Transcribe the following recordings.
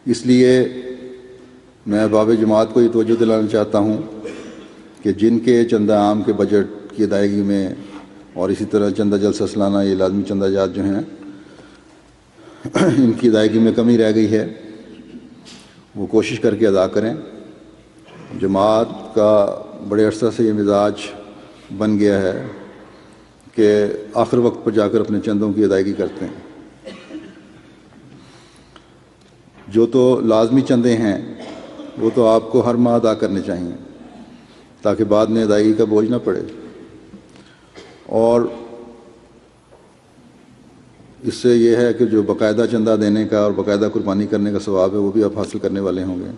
اس لیے میں باب جماعت کو یہ توجہ دلانا چاہتا ہوں کہ جن کے چندہ عام کے بجٹ کی ادائیگی میں اور اسی طرح چندہ جلسہ سالانہ یہ لازمی چندہ جات جو ہیں ان کی ادائیگی میں کمی رہ گئی ہے، وہ کوشش کر کے ادا کریں۔ جماعت کا بڑے عرصہ سے یہ مزاج بن گیا ہے کہ آخر وقت پر جا کر اپنے چندوں کی ادائیگی کرتے ہیں۔ جو تو لازمی چندے ہیں وہ تو آپ کو ہر ماہ ادا کرنے چاہیے تاکہ بعد میں ادائیگی کا بوجھ نہ پڑے، اور اس سے یہ ہے کہ جو باقاعدہ چندہ دینے کا اور باقاعدہ قربانی کرنے کا ثواب ہے وہ بھی آپ حاصل کرنے والے ہوں گے۔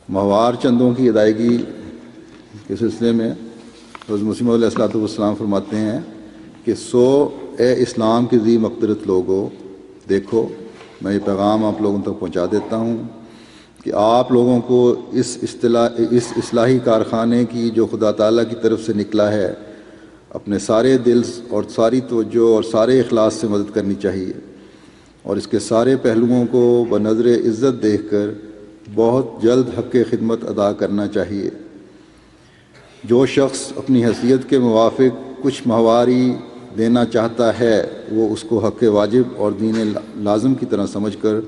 ماہوار چندوں کی ادائیگی کے سلسلے میں حضرت مسیح موعود علیہ الصلوۃ والسلام فرماتے ہیں کہ سو اے اسلام کے ذی مقدرت لوگوں، دیکھو میں یہ پیغام آپ لوگوں تک پہنچا دیتا ہوں کہ آپ لوگوں کو اس اصلاحی کارخانے کی جو خدا تعالیٰ کی طرف سے نکلا ہے اپنے سارے دل اور ساری توجہ اور سارے اخلاص سے مدد کرنی چاہیے، اور اس کے سارے پہلوؤں کو بنظر عزت دیکھ کر بہت جلد حق خدمت ادا کرنا چاہیے۔ جو شخص اپنی حیثیت کے موافق کچھ ماہواری دینا چاہتا ہے وہ اس کو حق واجب اور دین لازم کی طرح سمجھ کر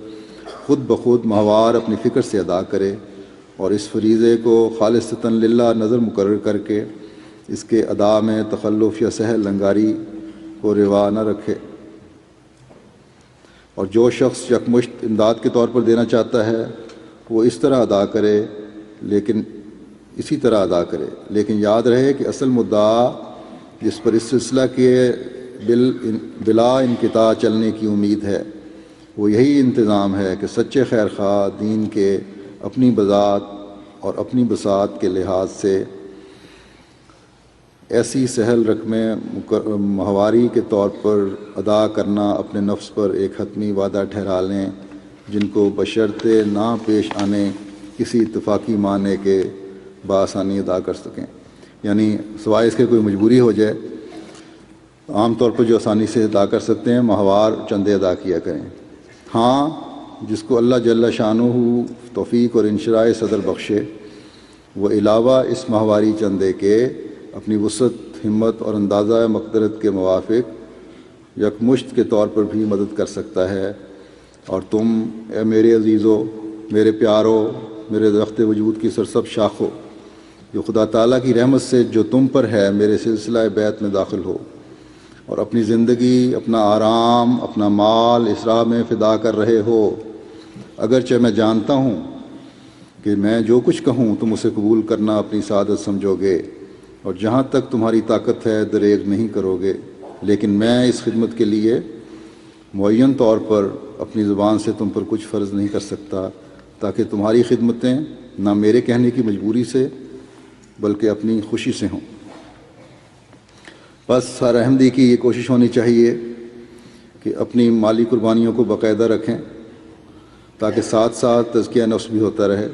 خود بخود ماہوار اپنی فکر سے ادا کرے، اور اس فریضے کو خالصتاً للہ نظر مقرر کر کے اس کے ادا میں تخلف یا سہل لنگاری کو روا نہ رکھے۔ اور جو شخص یکمشت امداد کے طور پر دینا چاہتا ہے وہ اسی طرح ادا کرے، لیکن یاد رہے کہ اصل مدعا جس پر اس سلسلہ کے بلا انقطاع چلنے کی امید ہے وہ یہی انتظام ہے کہ سچے خیر خواہ دین کے اپنی بذات اور اپنی بساط کے لحاظ سے ایسی سہل رقمیں ماہواری کے طور پر ادا کرنا اپنے نفس پر ایک حتمی وعدہ ٹھہرا لیں، جن کو بشرطِ نہ پیش آنے کسی اتفاقی معنی کے بآسانی ادا کر سکیں۔ یعنی سوائے اس کے کوئی مجبوری ہو جائے، عام طور پر جو آسانی سے ادا کر سکتے ہیں ماہوار چندے ادا کیا کریں۔ ہاں، جس کو اللہ جل شانہ توفیق اور انشراح صدر بخشے وہ علاوہ اس ماہواری چندے کے اپنی وسعت، ہمت اور اندازہ مقدرت کے موافق یکمشت کے طور پر بھی مدد کر سکتا ہے۔ اور تم اے میرے عزیزو، میرے پیارو، میرے درخت وجود کی سرسب شاخو، جو خدا تعالیٰ کی رحمت سے جو تم پر ہے میرے سلسلہ بیعت میں داخل ہو، اور اپنی زندگی، اپنا آرام، اپنا مال اس راہ میں فدا کر رہے ہو، اگرچہ میں جانتا ہوں کہ میں جو کچھ کہوں تم اسے قبول کرنا اپنی سعادت سمجھو گے، اور جہاں تک تمہاری طاقت ہے دریغ نہیں کرو گے، لیکن میں اس خدمت کے لیے معین طور پر اپنی زبان سے تم پر کچھ فرض نہیں کر سکتا، تاکہ تمہاری خدمتیں نہ میرے کہنے کی مجبوری سے بلکہ اپنی خوشی سے ہوں۔ بس ہر احمدی کی یہ کوشش ہونی چاہیے کہ اپنی مالی قربانیوں کو باقاعدہ رکھیں تاکہ ساتھ ساتھ تزکیہ نفس بھی ہوتا رہے۔